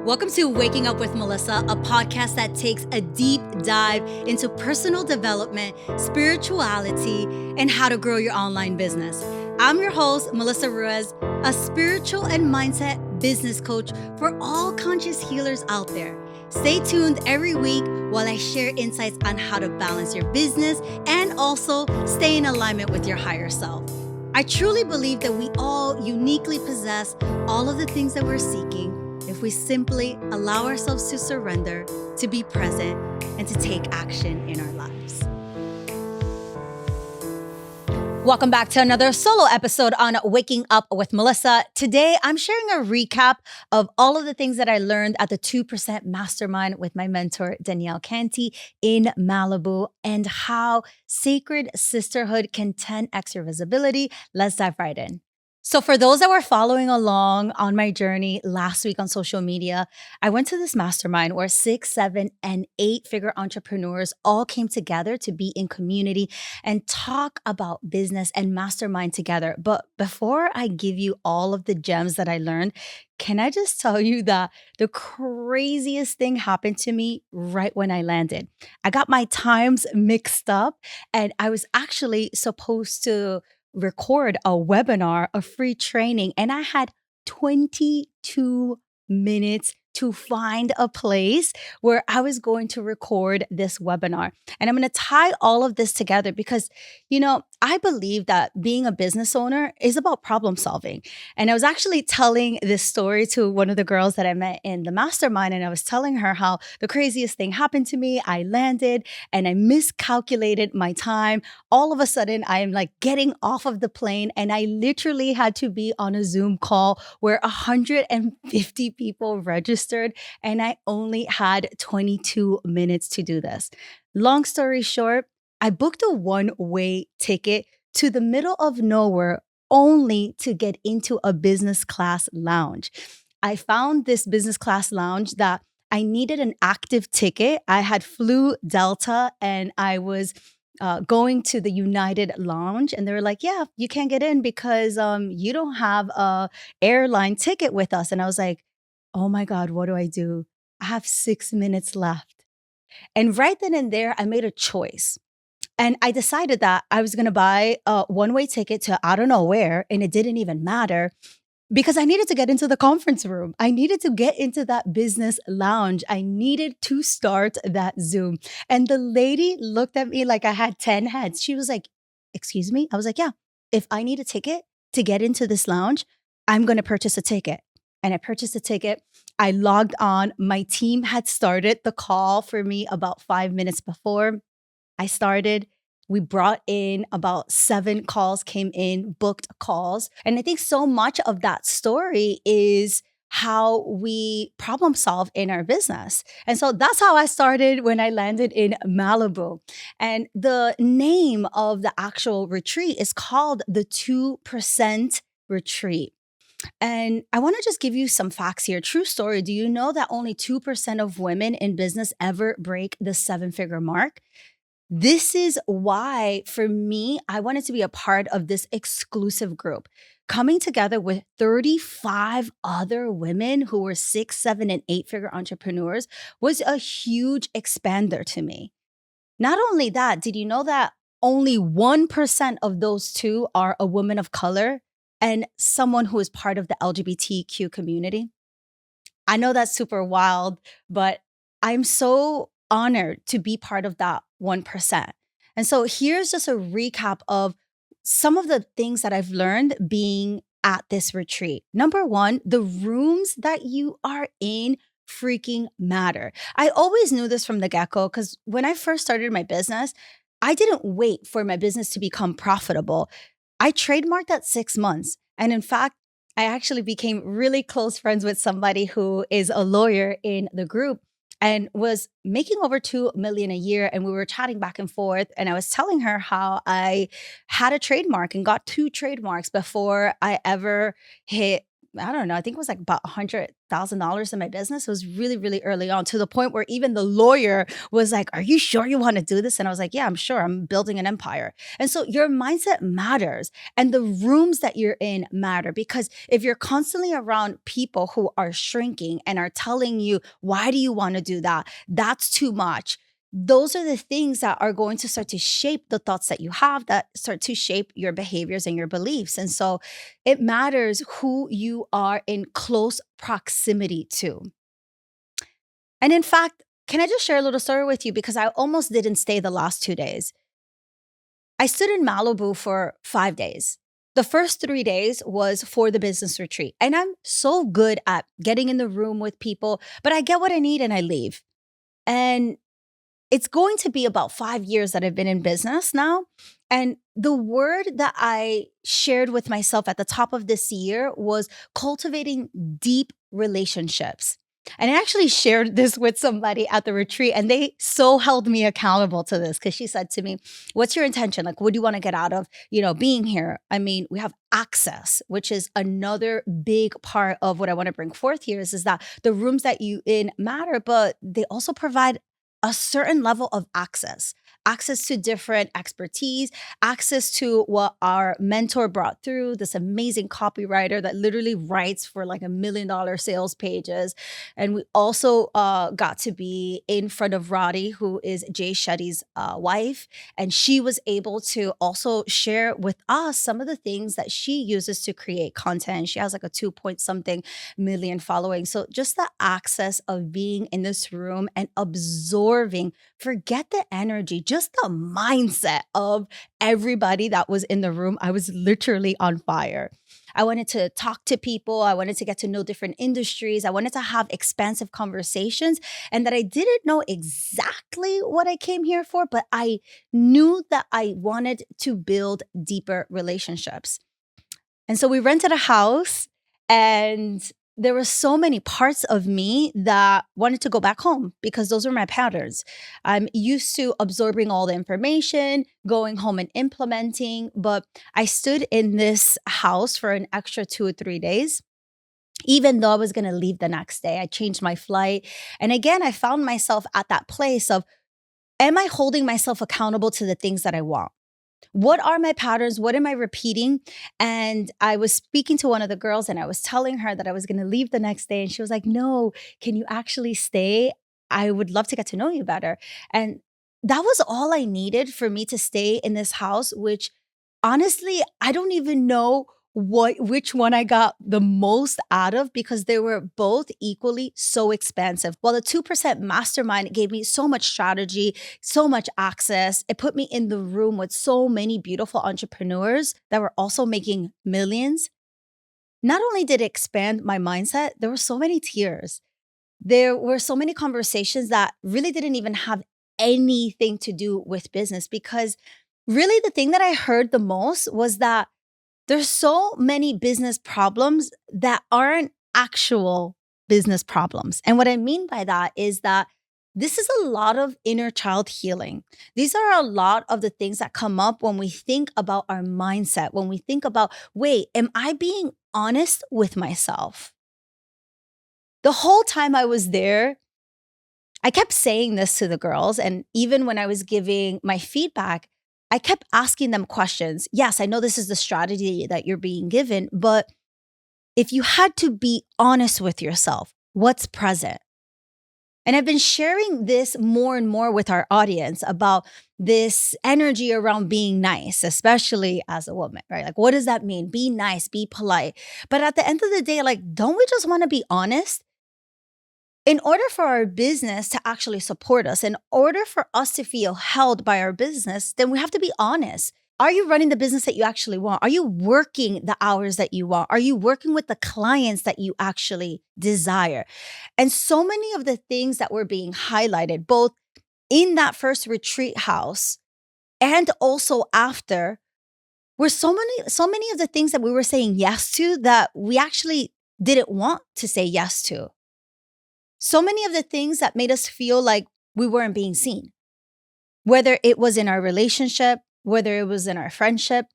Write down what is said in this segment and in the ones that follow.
Welcome to Waking Up with Melissa, a podcast that takes a deep dive into personal development, spirituality, and how to grow your online business. I'm your host, Melissa Ruiz, a spiritual and mindset business coach for all conscious healers out there. Stay tuned every week while I share insights on how to balance your business and also stay in alignment with your higher self. I truly believe that we all uniquely possess all of the things that we're seeking if we simply allow ourselves to surrender, to be present, and to take action in our lives. Welcome back to another solo episode on Waking Up with Melissa. Today, I'm sharing a recap of all of the things that I learned at the 2% Mastermind with my mentor, Danielle Canty in Malibu, and how sacred sisterhood can 10x your visibility. Let's dive right in. So for those that were following along on my journey last week on social media, I went to this mastermind where 6, 7, and 8-figure entrepreneurs all came together to be in community and talk about business and mastermind together. But before I give you all of the gems that I learned, can I just tell you that the craziest thing happened to me right when I landed? I got my times mixed up and I was actually supposed to record a webinar, a free training, and I had 22 minutes to find a place where I was going to record this webinar. And I'm going to tie all of this together because, I believe that being a business owner is about problem solving. And I was actually telling this story to one of the girls that I met in the mastermind, and I was telling her how the craziest thing happened to me. I landed and I miscalculated my time. All of a sudden, I am like getting off of the plane, and I literally had to be on a Zoom call where 150 people registered, and I only had 22 minutes to do this. Long story short, I booked a one-way ticket to the middle of nowhere only to get into a business class lounge. I found this business class lounge that I needed an active ticket. I had flew Delta and I was going to the United Lounge, and they were like, "Yeah, you can't get in because you don't have a airline ticket with us." And I was like, "Oh my God, what do I do? I have 6 minutes left." And right then and there, I made a choice. And I decided that I was going to buy a one-way ticket to I don't know where, and it didn't even matter because I needed to get into the conference room. I needed to get into that business lounge. I needed to start that Zoom. And the lady looked at me like I had 10 heads. She was like, "Excuse me?" I was like, "Yeah, if I need a ticket to get into this lounge, I'm going to purchase a ticket." And I purchased a ticket. I logged on. My team had started the call for me about 5 minutes before I started. We brought in about 7 calls, came in, booked calls. And I think so much of that story is how we problem solve in our business. And so that's how I started when I landed in Malibu. And the name of the actual retreat is called the 2% Retreat. And I want to just give you some facts here. True story. Do you know that only 2% of women in business ever break the 7-figure mark? This is why, for me, I wanted to be a part of this exclusive group, coming together with 35 other women who were 6, 7, and 8-figure entrepreneurs was a huge expander to me. Not only that, did you know that only 1% of those two are a woman of color and someone who is part of the LGBTQ community? I know that's super wild, but I'm so honored to be part of that 1%. And so here's just a recap of some of the things that I've learned being at this retreat. Number one, the rooms that you are in freaking matter. I always knew this from the get-go because when I first started my business, I didn't wait for my business to become profitable. I trademarked at 6 months. And in fact, I actually became really close friends with somebody who is a lawyer in the group and was making over 2 million a year. And we were chatting back and forth. And I was telling her how I had a trademark and got 2 trademarks before I ever hit I don't know, I think it was like about $100,000 in my business. It was really, really early on, to the point where even the lawyer was like, "Are you sure you want to do this?" And I was like, "Yeah, I'm sure. I'm building an empire." And so your mindset matters, and the rooms that you're in matter, because if you're constantly around people who are shrinking and are telling you, "Why do you want to do that? That's too much." Those are the things that are going to start to shape the thoughts that you have, that start to shape your behaviors and your beliefs. And so it matters who you are in close proximity to. And in fact, can I just share a little story with you? Because I almost didn't stay the last 2 days. I stood in Malibu for 5 days. The first 3 days was for the business retreat. And I'm so good at getting in the room with people, but I get what I need and I leave. And it's going to be about 5 years that I've been in business now. And the word that I shared with myself at the top of this year was cultivating deep relationships. And I actually shared this with somebody at the retreat, and they so held me accountable to this, because she said to me, "What's your intention? Like, what do you want to get out of, being here?" I mean, we have access, which is another big part of what I want to bring forth here is that the rooms that you in matter, but they also provide a certain level of access to different expertise, access to what our mentor brought through, this amazing copywriter that literally writes for like $1 million sales pages. And we also got to be in front of Roddy, who is Jay Shetty's wife. And she was able to also share with us some of the things that she uses to create content. She has like a 2 point something million following. So just the access of being in this room and absorbing, forget the energy, just the mindset of everybody that was in the room. I was literally on fire. I wanted to talk to people. I wanted to get to know different industries. I wanted to have expansive conversations, and that I didn't know exactly what I came here for, but I knew that I wanted to build deeper relationships. And so we rented a house, and there were so many parts of me that wanted to go back home, because those were my patterns. I'm used to absorbing all the information, going home and implementing, but I stood in this house for an extra 2 or 3 days. Even though I was going to leave the next day, I changed my flight. And again, I found myself at that place of, am I holding myself accountable to the things that I want? What are my patterns? What am I repeating? And I was speaking to one of the girls, and I was telling her that I was going to leave the next day. And she was like, "No, can you actually stay? I would love to get to know you better." And that was all I needed for me to stay in this house, which honestly, I don't even know which one I got the most out of, because they were both equally so expansive. While the 2% mastermind gave me so much strategy, so much access, it put me in the room with so many beautiful entrepreneurs that were also making millions. Not only did it expand my mindset, there were so many tears. There were so many conversations that really didn't even have anything to do with business, because really the thing that I heard the most was that there's so many business problems that aren't actual business problems. And what I mean by that is that this is a lot of inner child healing. These are a lot of the things that come up when we think about our mindset, when we think about, wait, am I being honest with myself? The whole time I was there, I kept saying this to the girls. And even when I was giving my feedback, I kept asking them questions. Yes, I know this is the strategy that you're being given, but if you had to be honest with yourself, what's present? And I've been sharing this more and more with our audience about this energy around being nice, especially as a woman, right? Like, what does that mean? Be nice, be polite. But at the end of the day, like, don't we just want to be honest? In order for our business to actually support us, in order for us to feel held by our business, then we have to be honest. Are you running the business that you actually want? Are you working the hours that you want? Are you working with the clients that you actually desire? And so many of the things that were being highlighted, both in that first retreat house and also after, were so many of the things that we were saying yes to that we actually didn't want to say yes to. So many of the things that made us feel like we weren't being seen, whether it was in our relationship, whether it was in our friendship.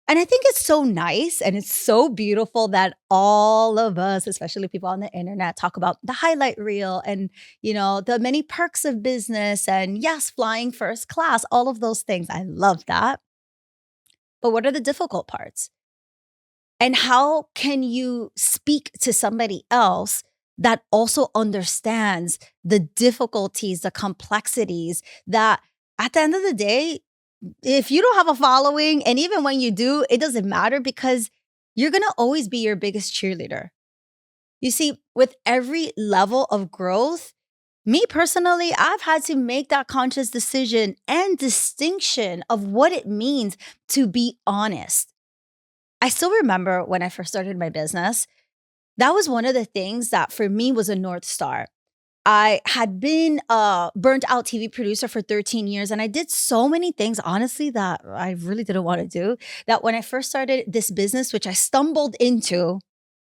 And I think it's so nice and it's so beautiful that all of us, especially people on the internet, talk about the highlight reel and, the many perks of business and yes, flying first class, all of those things. I love that. But what are the difficult parts? And how can you speak to somebody else that also understands the difficulties, the complexities that at the end of the day, if you don't have a following, and even when you do, it doesn't matter because you're going to always be your biggest cheerleader. You see, with every level of growth, me personally, I've had to make that conscious decision and distinction of what it means to be honest. I still remember when I first started my business, that was one of the things that for me was a North Star. I had been a burnt out TV producer for 13 years, and I did so many things, honestly, that I really didn't want to do. That when I first started this business, which I stumbled into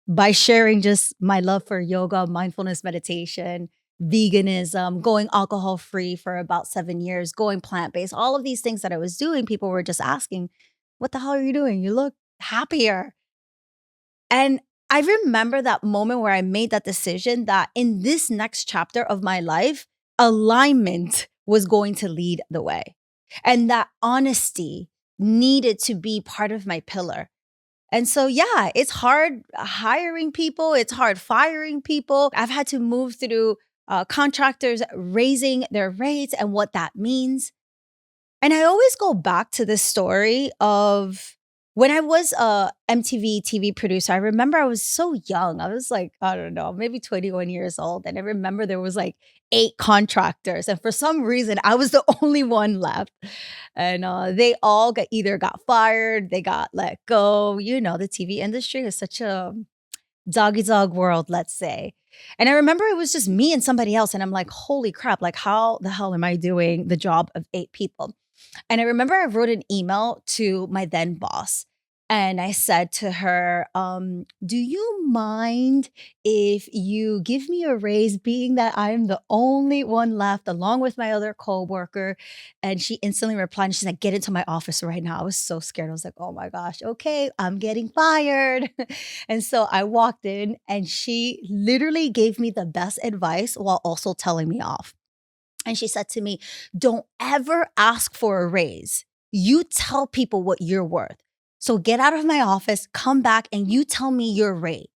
by sharing just my love for yoga, mindfulness meditation, veganism, going alcohol free for about 7 years, going plant based, all of these things that I was doing, people were just asking, "What the hell are you doing? You look happier." And I remember that moment where I made that decision that in this next chapter of my life, alignment was going to lead the way. And that honesty needed to be part of my pillar. And so, yeah, it's hard hiring people, it's hard firing people. I've had to move through contractors raising their rates and what that means. And I always go back to this story of when I was a MTV TV producer. I remember I was so young. I was like, I don't know, maybe 21 years old. And I remember there was like 8 contractors. And for some reason, I was the only one left. And they all either got fired, they got let go. The TV industry is such a doggy dog world, let's say. And I remember it was just me and somebody else. And I'm like, holy crap, like how the hell am I doing the job of 8 people? And I remember I wrote an email to my then boss. And I said to her, do you mind if you give me a raise, being that I'm the only one left, along with my other coworker? And she instantly replied, and she's like, get into my office right now. I was so scared. I was like, oh my gosh, okay, I'm getting fired. And so I walked in, and she literally gave me the best advice while also telling me off. And she said to me, don't ever ask for a raise. You tell people what you're worth. So get out of my office, come back, and you tell me your rate.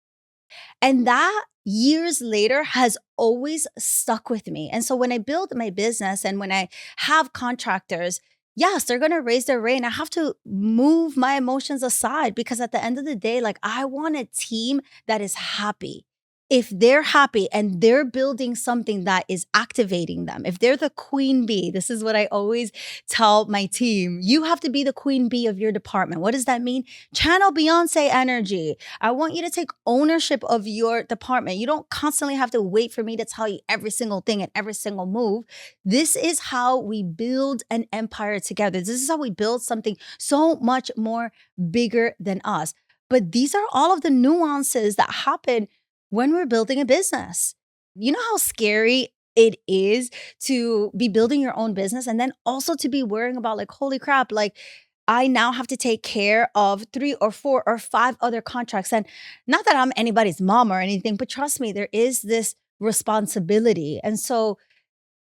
And that years later has always stuck with me. And so when I build my business and when I have contractors, yes, they're going to raise their rate. And I have to move my emotions aside because at the end of the day, like I want a team that is happy. If they're happy and they're building something that is activating them, if they're the queen bee, this is what I always tell my team. You have to be the queen bee of your department. What does that mean? Channel Beyonce energy. I want you to take ownership of your department. You don't constantly have to wait for me to tell you every single thing and every single move. This is how we build an empire together. This is how we build something so much more bigger than us. But these are all of the nuances that happen when we're building a business. You know how scary it is to be building your own business and then also to be worrying about like, holy crap, like I now have to take care of 3 or 4 or 5 other contracts. And not that I'm anybody's mom or anything, but trust me, there is this responsibility. And so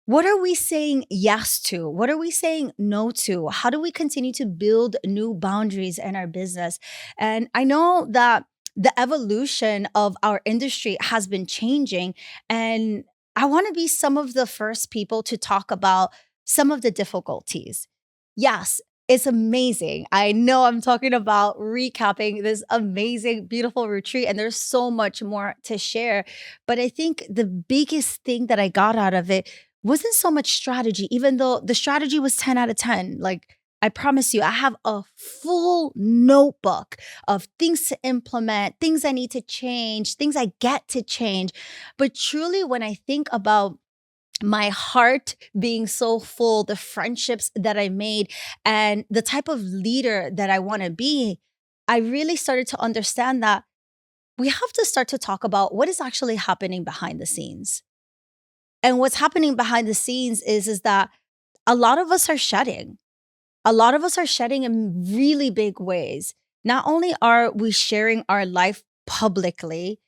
what are we saying yes to? What are we saying no to? How do we continue to build new boundaries in our business? And I know that the evolution of our industry has been changing. And I want to be some of the first people to talk about some of the difficulties. Yes, it's amazing. I know I'm talking about recapping this amazing, beautiful retreat, and there's so much more to share. But I think the biggest thing that I got out of it wasn't so much strategy, even though the strategy was 10 out of 10. Like, I promise you, I have a full notebook of things to implement, things I need to change, things I get to change. But truly, when I think about my heart being so full, the friendships that I made, and the type of leader that I want to be, I really started to understand that we have to start to talk about what is actually happening behind the scenes. And what's happening behind the scenes is that a lot of us are shedding. A lot of us are shedding in really big ways. not only are we sharing our life publicly,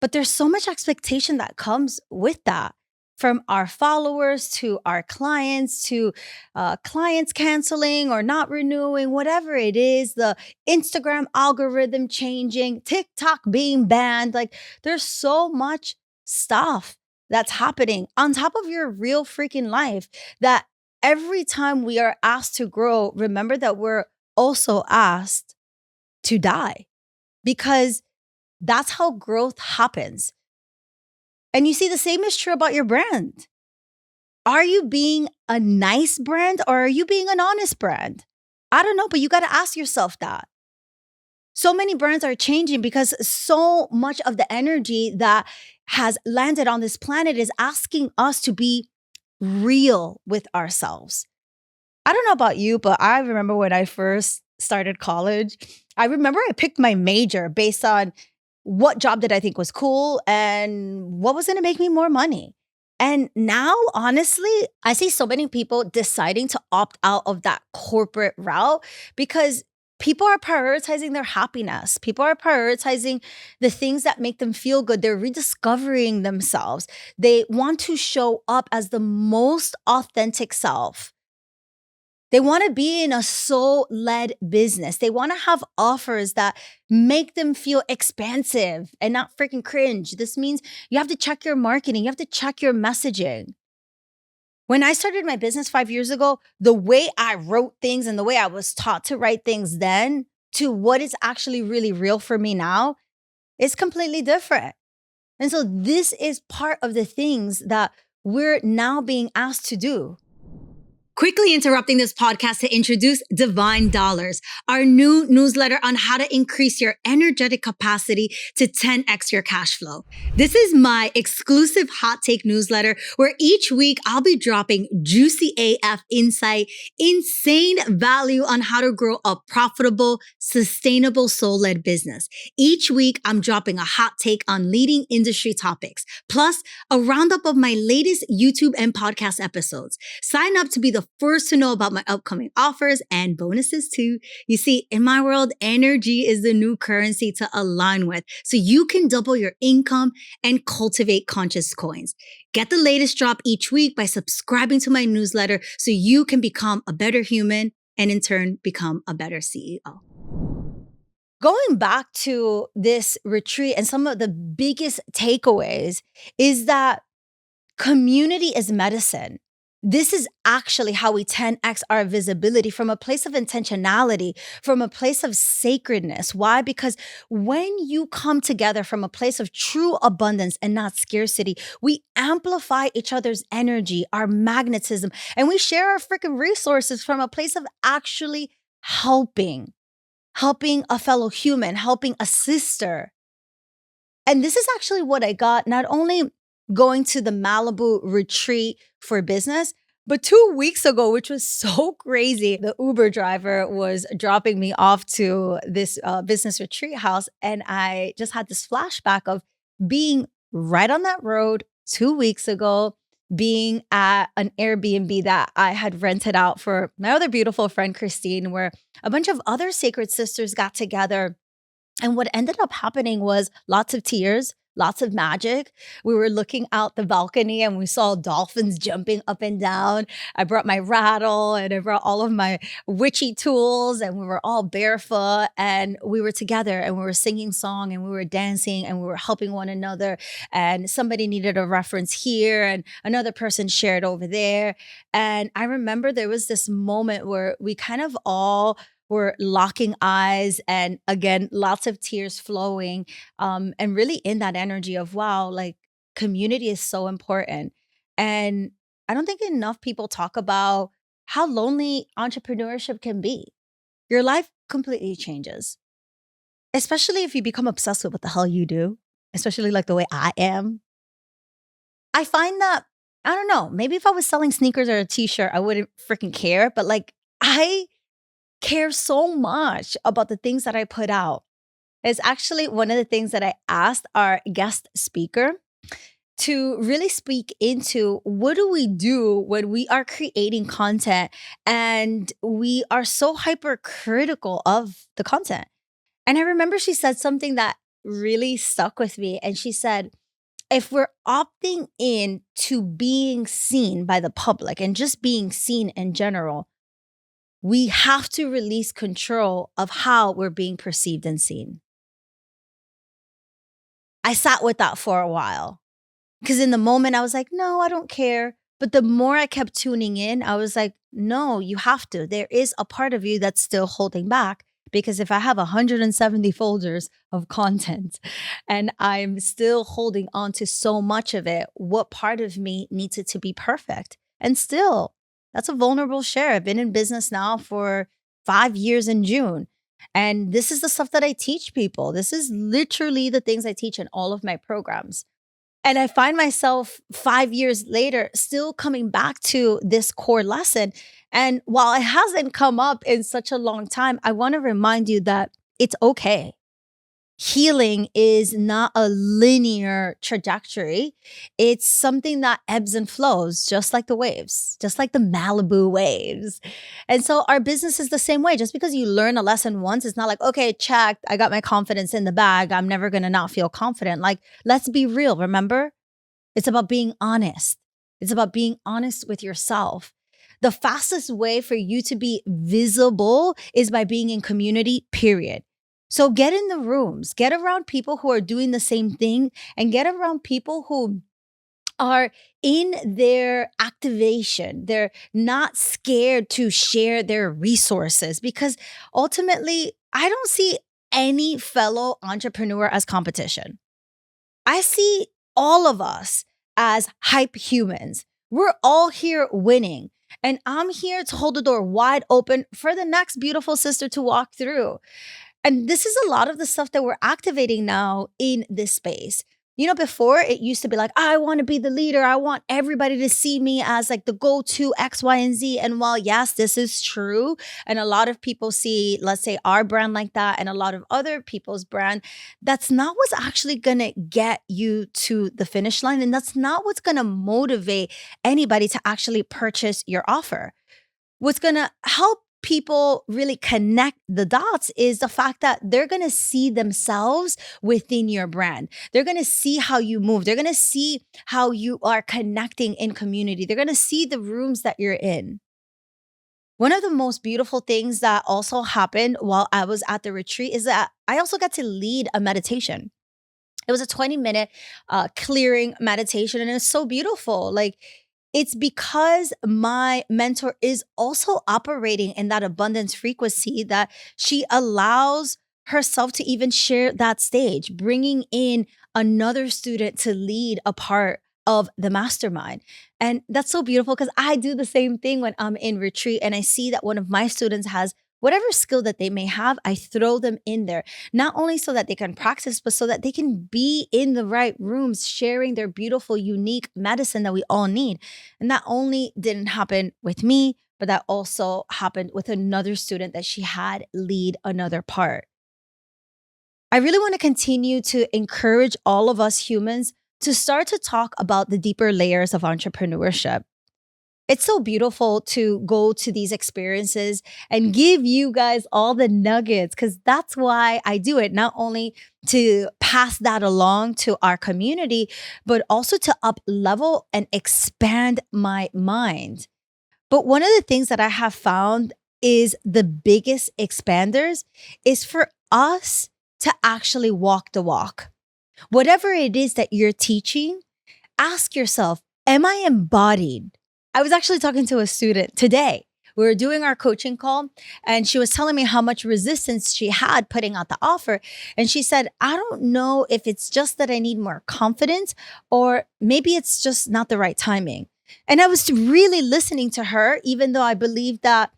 but there's so much expectation that comes with that from our followers to our clients to clients canceling or not renewing, whatever it is, the Instagram algorithm changing, TikTok being banned. Like there's so much stuff that's happening on top of your real freaking life that every time we are asked to grow, remember that we're also asked to die because that's how growth happens. And you see, the same is true about your brand. Are you being a nice brand or are you being an honest brand? I don't know, but you got to ask yourself that. So many brands are changing because so much of the energy that has landed on this planet is asking us to be real with ourselves. I don't know about you, but I remember when I first started college, I remember I picked my major based on what job did I think was cool and what was going to make me more money. And now, honestly, I see so many people deciding to opt out of that corporate route because people are prioritizing their happiness. People are prioritizing the things that make them feel good. They're rediscovering themselves. They want to show up as the most authentic self. They want to be in a soul-led business. They want to have offers that make them feel expansive and not freaking cringe. This means you have to check your marketing. You have to check your messaging. When I started my business 5 years ago, the way I wrote things and the way I was taught to write things then to what is actually really real for me now is completely different. And so this is part of the things that we're now being asked to do. Quickly interrupting this podcast to introduce Divine Dollars, our new newsletter on how to increase your energetic capacity to 10x your cash flow. This is my exclusive hot take newsletter where each week I'll be dropping juicy AF insight, insane value on how to grow a profitable, sustainable soul-led business. Each week I'm dropping a hot take on leading industry topics, plus a roundup of my latest YouTube and podcast episodes. Sign up to be the first to know about my upcoming offers and bonuses too. You see, in my world, energy is the new currency to align with so you can double your income and cultivate conscious coins. Get the latest drop each week by subscribing to my newsletter so you can become a better human and in turn become a better CEO. Going back to this retreat and some of the biggest takeaways is that community is medicine. This is actually how we 10x our visibility from a place of intentionality, from a place of sacredness. Why? Because when you come together from a place of true abundance and not scarcity, we amplify each other's energy, our magnetism, and we share our freaking resources from a place of actually helping a fellow human, helping a sister. And this is actually what I got, not only going to the Malibu retreat for business, but 2 weeks ago, which was so crazy, the Uber driver was dropping me off to this business retreat house. And I just had this flashback of being right on that road 2 weeks ago, being at an Airbnb that I had rented out for my other beautiful friend, Christine, where a bunch of other sacred sisters got together. And what ended up happening was lots of tears, lots of magic. We were looking out the balcony and we saw dolphins jumping up and down. I brought my rattle and I brought all of my witchy tools and we were all barefoot and we were together and we were singing song and we were dancing and we were helping one another. And somebody needed a reference here and another person shared over there. And I remember there was this moment where we kind of all were locking eyes and again, lots of tears flowing and really in that energy of, wow, like community is so important. And I don't think enough people talk about how lonely entrepreneurship can be. Your life completely changes, especially if you become obsessed with what the hell you do, especially like the way I am. I find that, I don't know, maybe if I was selling sneakers or a t-shirt, I wouldn't freaking care. But like, I care so much about the things that I put out. It's actually one of the things that I asked our guest speaker to really speak into. What do we do when we are creating content and we are so hypercritical of the content? And I remember she said something that really stuck with me. And she said, if we're opting in to being seen by the public and just being seen in general, we have to release control of how we're being perceived and seen. I sat with that for a while because in the moment I was like, no, I don't care. But the more I kept tuning in, I was like, no, you have to. There is a part of you that's still holding back. Because if I have 170 folders of content and I'm still holding on to so much of it, what part of me needs it to be perfect? And still, that's a vulnerable share. I've been in business now for 5 years in June. And this is the stuff that I teach people. This is literally the things I teach in all of my programs. And I find myself 5 years later still coming back to this core lesson. And while it hasn't come up in such a long time, I want to remind you that it's okay. Healing is not a linear trajectory. It's something that ebbs and flows, just like the waves, just like the Malibu waves. And so our business is the same way. Just because you learn a lesson once, it's not like, okay, check, I got my confidence in the bag. I'm never going to not feel confident. Like, let's be real. Remember, it's about being honest. It's about being honest with yourself. The fastest way for you to be visible is by being in community, period. So get in the rooms, get around people who are doing the same thing, and get around people who are in their activation. They're not scared to share their resources because ultimately, I don't see any fellow entrepreneur as competition. I see all of us as hype humans. We're all here winning. And I'm here to hold the door wide open for the next beautiful sister to walk through. And this is a lot of the stuff that we're activating now in this space. You know, before it used to be like, I want to be the leader. I want everybody to see me as like the go-to X, Y, and Z. And while, yes, this is true. And a lot of people see, let's say, our brand like that and a lot of other people's brand, that's not what's actually going to get you to the finish line. And that's not what's going to motivate anybody to actually purchase your offer. What's going to help people really connect the dots is the fact that they're going to see themselves within your brand. They're going to see how you move. They're going to see how you are connecting in community. They're going to see the rooms that you're in. One of the most beautiful things that also happened while I was at the retreat is that I also got to lead a meditation. It was a 20-minute clearing meditation, and it was so beautiful. Like, it's because my mentor is also operating in that abundance frequency that she allows herself to even share that stage, bringing in another student to lead a part of the mastermind. And that's so beautiful because I do the same thing when I'm in retreat and I see that one of my students has whatever skill that they may have, I throw them in there, not only so that they can practice, but so that they can be in the right rooms, sharing their beautiful, unique medicine that we all need. And that only didn't happen with me, but that also happened with another student that she had lead another part. I really want to continue to encourage all of us humans to start to talk about the deeper layers of entrepreneurship. It's so beautiful to go to these experiences and give you guys all the nuggets because that's why I do it, not only to pass that along to our community, but also to up level and expand my mind. But one of the things that I have found is the biggest expanders is for us to actually walk the walk. Whatever it is that you're teaching, ask yourself, am I embodied? I was actually talking to a student today. We were doing our coaching call and she was telling me how much resistance she had putting out the offer. And she said, I don't know if it's just that I need more confidence or maybe it's just not the right timing. And I was really listening to her, even though I believe that,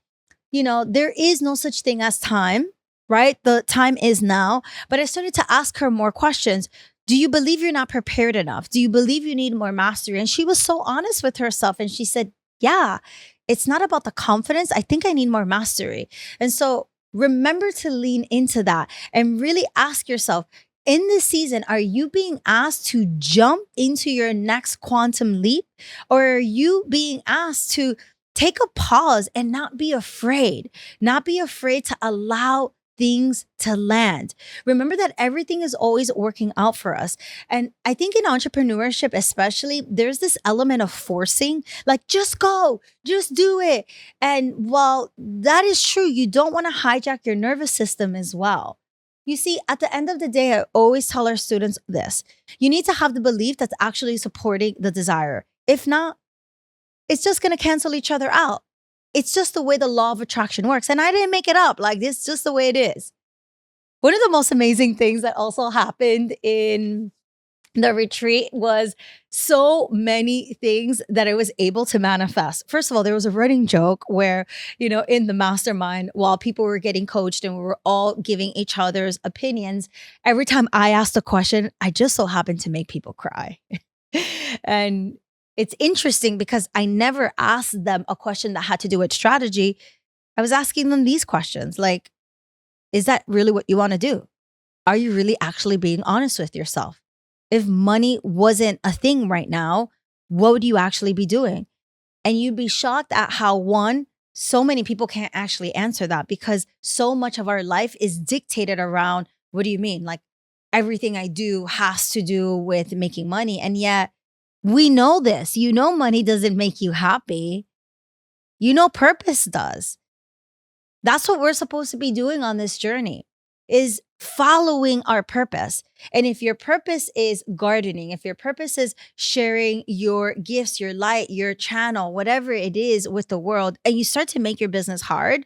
there is no such thing as time, right? The time is now. But I started to ask her more questions. Do you believe you're not prepared enough? Do you believe you need more mastery? And she was so honest with herself. And she said, yeah, it's not about the confidence. I think I need more mastery. And so remember to lean into that and really ask yourself, in this season, are you being asked to jump into your next quantum leap? Or are you being asked to take a pause and not be afraid to allow things to land. Remember that everything is always working out for us. And I think in entrepreneurship, especially, there's this element of forcing, like, just go, just do it. And while that is true, you don't want to hijack your nervous system as well. You see, at the end of the day, I always tell our students this: you need to have the belief that's actually supporting the desire. If not, it's just going to cancel each other out. It's just the way the law of attraction works. And I didn't make it up. Like, this is just the way it is. One of the most amazing things that also happened in the retreat was so many things that I was able to manifest. First of all, there was a running joke where, in the mastermind, while people were getting coached and we were all giving each other's opinions, every time I asked a question, I just so happened to make people cry. And it's interesting because I never asked them a question that had to do with strategy. I was asking them these questions like, is that really what you want to do? Are you really actually being honest with yourself? If money wasn't a thing right now, what would you actually be doing? And you'd be shocked at how, one, so many people can't actually answer that because so much of our life is dictated around, what do you mean? Like, everything I do has to do with making money. And yet we know this. Money doesn't make you happy. Purpose does. That's what we're supposed to be doing on this journey, is following our purpose. And if your purpose is gardening, if your purpose is sharing your gifts, your light, your channel, whatever it is with the world, and you start to make your business hard,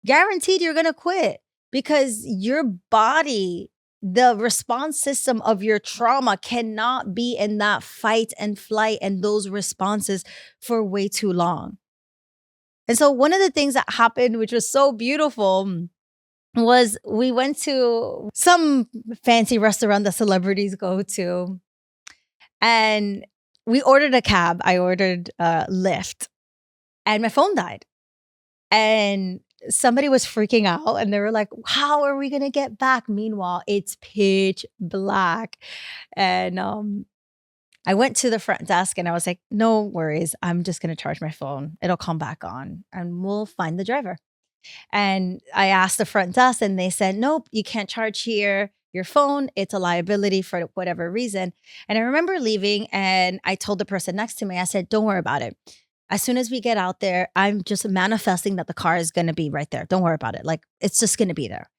guaranteed you're going to quit because your body, the response system of your trauma, cannot be in that fight and flight and those responses for way too long. And so one of the things that happened, which was so beautiful, was we went to some fancy restaurant that celebrities go to, and we ordered a cab. I ordered a Lyft, and my phone died. And somebody was freaking out, and they were like, how are we going to get back? Meanwhile, it's pitch black. And I went to the front desk and I was like, no worries. I'm just going to charge my phone. It'll come back on and we'll find the driver. And I asked the front desk and they said, nope, you can't charge here your phone. It's a liability for whatever reason. And I remember leaving and I told the person next to me, I said, don't worry about it. As soon as we get out there, I'm just manifesting that the car is going to be right there. Don't worry about it. Like, it's just going to be there.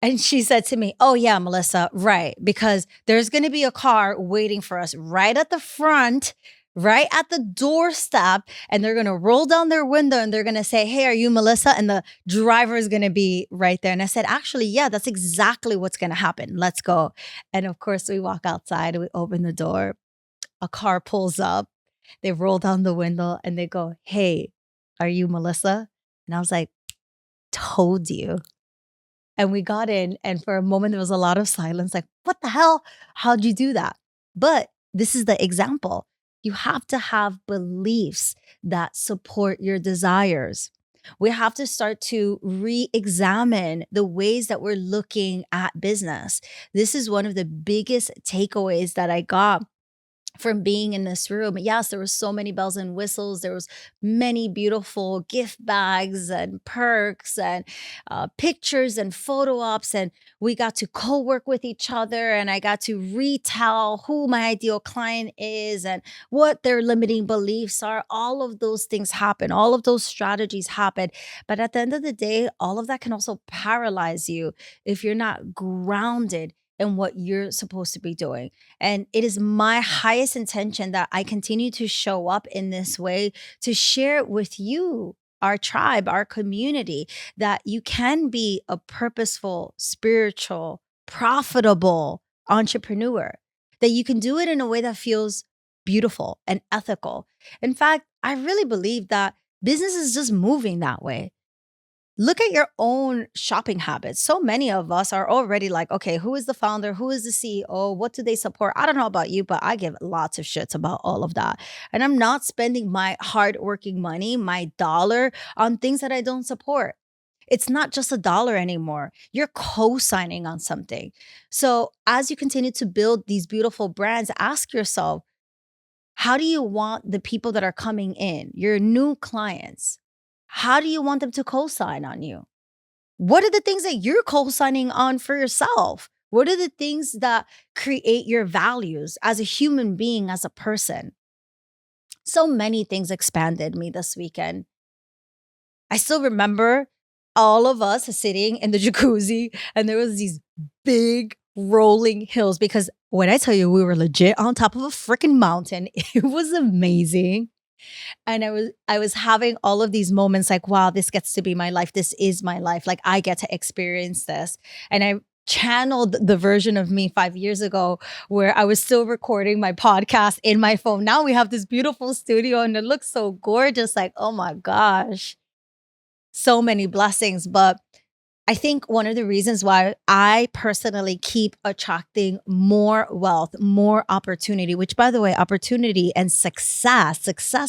And she said to me, oh yeah, Melissa, right. Because there's going to be a car waiting for us right at the front, right at the doorstep. And they're going to roll down their window and they're going to say, hey, are you Melissa? And the driver is going to be right there. And I said, actually, yeah, that's exactly what's going to happen. Let's go. And of course, we walk outside, we open the door, a car pulls up, they roll down the window and they go, hey, are you Melissa? And I was like, told you. And we got in, and for a moment, there was a lot of silence. Like, what the hell? How'd you do that? But this is the example. You have to have beliefs that support your desires. We have to start to re-examine the ways that we're looking at business. This is one of the biggest takeaways that I got from being in this room. Yes, there were so many bells and whistles. There was many beautiful gift bags and perks and pictures and photo ops. And we got to co-work with each other. And I got to retell who my ideal client is and what their limiting beliefs are. All of those things happen. All of those strategies happen. But at the end of the day, all of that can also paralyze you if you're not grounded in what you're supposed to be doing. And it is my highest intention that I continue to show up in this way to share with you, our tribe, our community, that you can be a purposeful, spiritual, profitable entrepreneur, that you can do it in a way that feels beautiful and ethical. In fact, I really believe that business is just moving that way. Look at your own shopping habits. So many of us are already like, okay, who is the founder? Who is the CEO? What do they support? I don't know about you, but I give lots of shits about all of that. And I'm not spending my hardworking money, my dollar, on things that I don't support. It's not just a dollar anymore. You're co-signing on something. So as you continue to build these beautiful brands, ask yourself, how do you want the people that are coming in, your new clients, how do you want them to co-sign on you? What are the things that you're co-signing on for yourself? What are the things that create your values as a human being, as a person? So many things expanded me this weekend. I still remember all of us sitting in the jacuzzi and there was these big rolling hills because when I tell you we were legit on top of a freaking mountain, it was amazing. And I was having all of these moments like, wow, this gets to be my life. This is my life. Like I get to experience this. And I channeled the version of me 5 years ago where I was still recording my podcast in my phone. Now we have this beautiful studio and it looks so gorgeous. Like, oh my gosh, so many blessings. But I think one of the reasons why I personally keep attracting more wealth, more opportunity, which by the way, opportunity and success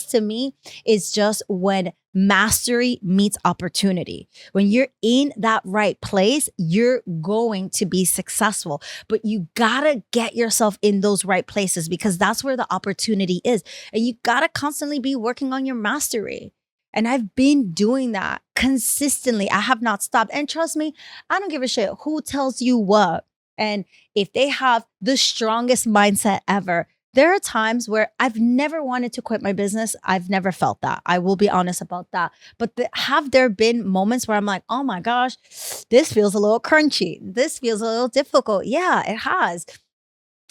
to me is just when mastery meets opportunity. When you're in that right place, you're going to be successful, but you gotta get yourself in those right places because that's where the opportunity is. And you gotta constantly be working on your mastery. And I've been doing that consistently. I have not stopped. And trust me, I don't give a shit who tells you what. And if they have the strongest mindset ever, there are times where I've never wanted to quit my business. I've never felt that. I will be honest about that. But have there been moments where I'm like, oh my gosh, this feels a little crunchy. This feels a little difficult. Yeah, it has.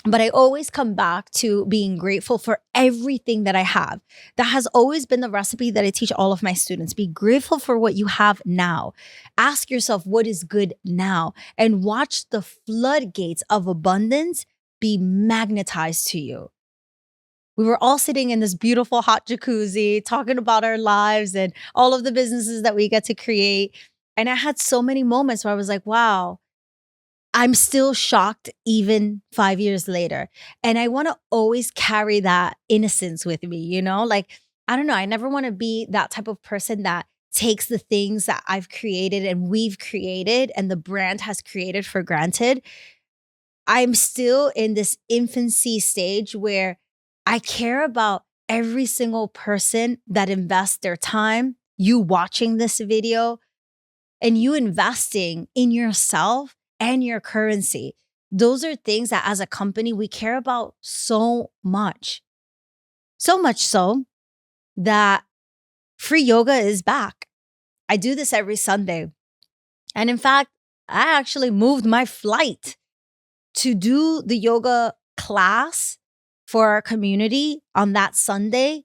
But I always come back to being grateful for everything that I have. That has always been the recipe that I teach all of my students. Be grateful for what you have now. Ask yourself what is good now and watch the floodgates of abundance be magnetized to you. We were all sitting in this beautiful hot jacuzzi talking about our lives and all of the businesses that we get to create. And I had so many moments where I was like, wow, I'm still shocked even 5 years later. And I want to always carry that innocence with me, Like, I don't know. I never want to be that type of person that takes the things that I've created and we've created and the brand has created for granted. I'm still in this infancy stage where I care about every single person that invests their time, you watching this video, and you investing in yourself and your currency. Those are things that as a company, we care about so much. So much so that free yoga is back. I do this every Sunday. And in fact, I actually moved my flight to do the yoga class for our community on that Sunday,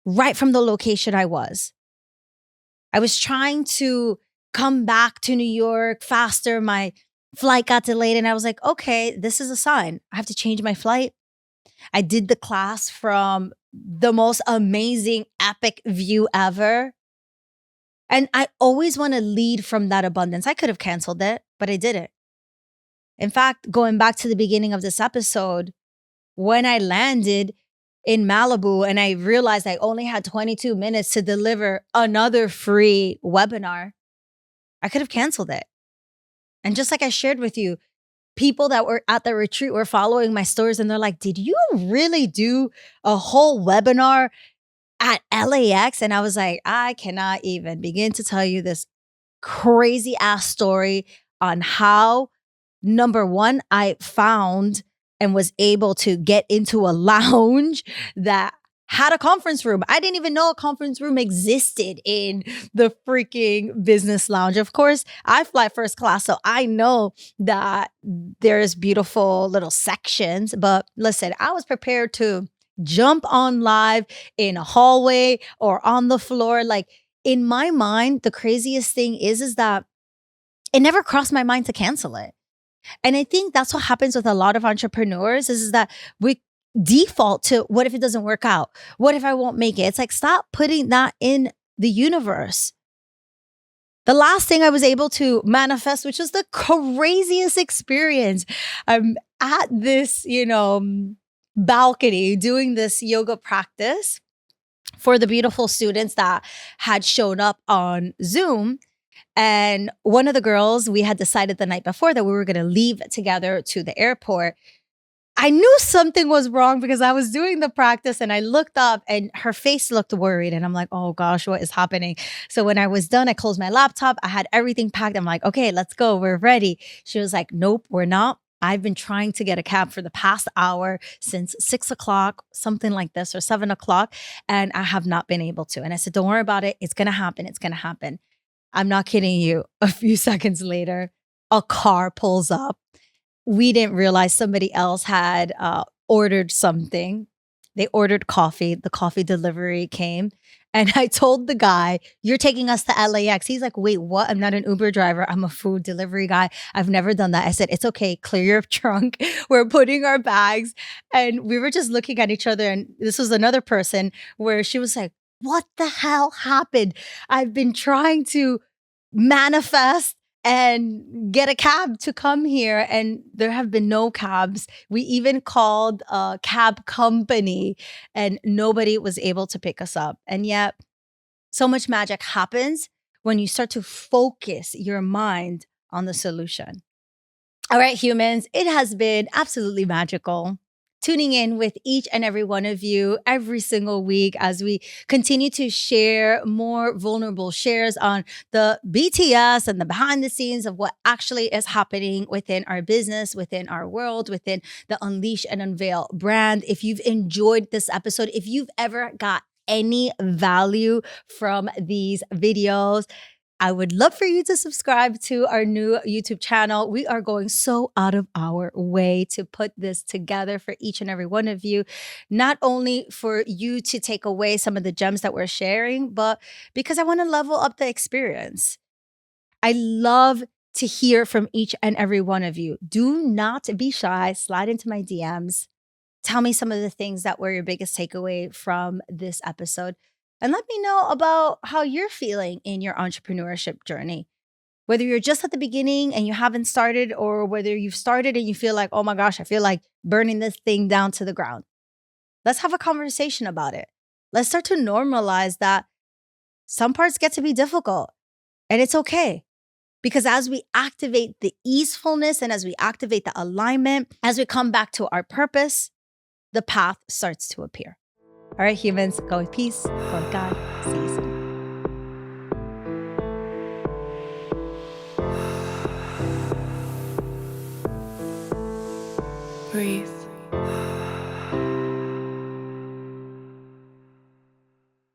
right from the location I was. I was trying to come back to New York faster. My flight got delayed and I was like, okay, this is a sign. I have to change my flight. I did the class from the most amazing, epic view ever. And I always want to lead from that abundance. I could have canceled it, but I didn't. In fact, going back to the beginning of this episode, when I landed in Malibu and I realized I only had 22 minutes to deliver another free webinar, I could have canceled it. And just like I shared with you, people that were at the retreat were following my stories and they're like, did you really do a whole webinar at LAX? And I was like, I cannot even begin to tell you this crazy ass story on how, number one, I found and was able to get into a lounge that had a conference room. I didn't even know a conference room existed in the freaking business lounge. Of course, I fly first class, so I know that there's beautiful little sections. But listen, I was prepared to jump on live in a hallway or on the floor. Like in my mind, the craziest thing is that it never crossed my mind to cancel it. And I think that's what happens with a lot of entrepreneurs is that we default to what if it doesn't work out? What if I won't make it? It's like, stop putting that in the universe. The last thing I was able to manifest, which was the craziest experience. I'm at this, balcony doing this yoga practice for the beautiful students that had shown up on Zoom. And one of the girls, we had decided the night before that we were going to leave together to the airport. I knew something was wrong because I was doing the practice and I looked up and her face looked worried. And I'm like, oh gosh, what is happening? So when I was done, I closed my laptop. I had everything packed. I'm like, okay, let's go. We're ready. She was like, nope, we're not. I've been trying to get a cab for the past hour since 6 o'clock, something like this, or 7 o'clock. And I have not been able to. And I said, don't worry about it. It's going to happen. It's going to happen. I'm not kidding you. A few seconds later, a car pulls up. We didn't realize somebody else had ordered something. They ordered coffee. The coffee delivery came. And I told the guy, you're taking us to LAX. He's like, wait, what? I'm not an Uber driver. I'm a food delivery guy. I've never done that. I said, it's okay. Clear your trunk. We're putting our bags. And we were just looking at each other. And this was another person where she was like, what the hell happened? I've been trying to manifest and get a cab to come here, and there have been no cabs. We even called a cab company and nobody was able to pick us up. And yet so much magic happens when you start to focus your mind on the solution. All right, humans, it has been absolutely magical tuning in with each and every one of you every single week as we continue to share more vulnerable shares on the BTS and the behind the scenes of what actually is happening within our business, within our world, within the Unleash and Unveil brand. If you've enjoyed this episode, if you've ever got any value from these videos, I would love for you to subscribe to our new YouTube channel. We are going so out of our way to put this together for each and every one of you, not only for you to take away some of the gems that we're sharing, but because I want to level up the experience. I love to hear from each and every one of you. Do not be shy. Slide into my DMs. Tell me some of the things that were your biggest takeaway from this episode. And let me know about how you're feeling in your entrepreneurship journey. Whether you're just at the beginning and you haven't started, or whether you've started and you feel like, oh my gosh, I feel like burning this thing down to the ground. Let's have a conversation about it. Let's start to normalize that some parts get to be difficult, and it's okay. Because as we activate the easefulness and as we activate the alignment, as we come back to our purpose, the path starts to appear. All right, humans, go with peace, go with God. See you soon. Breathe.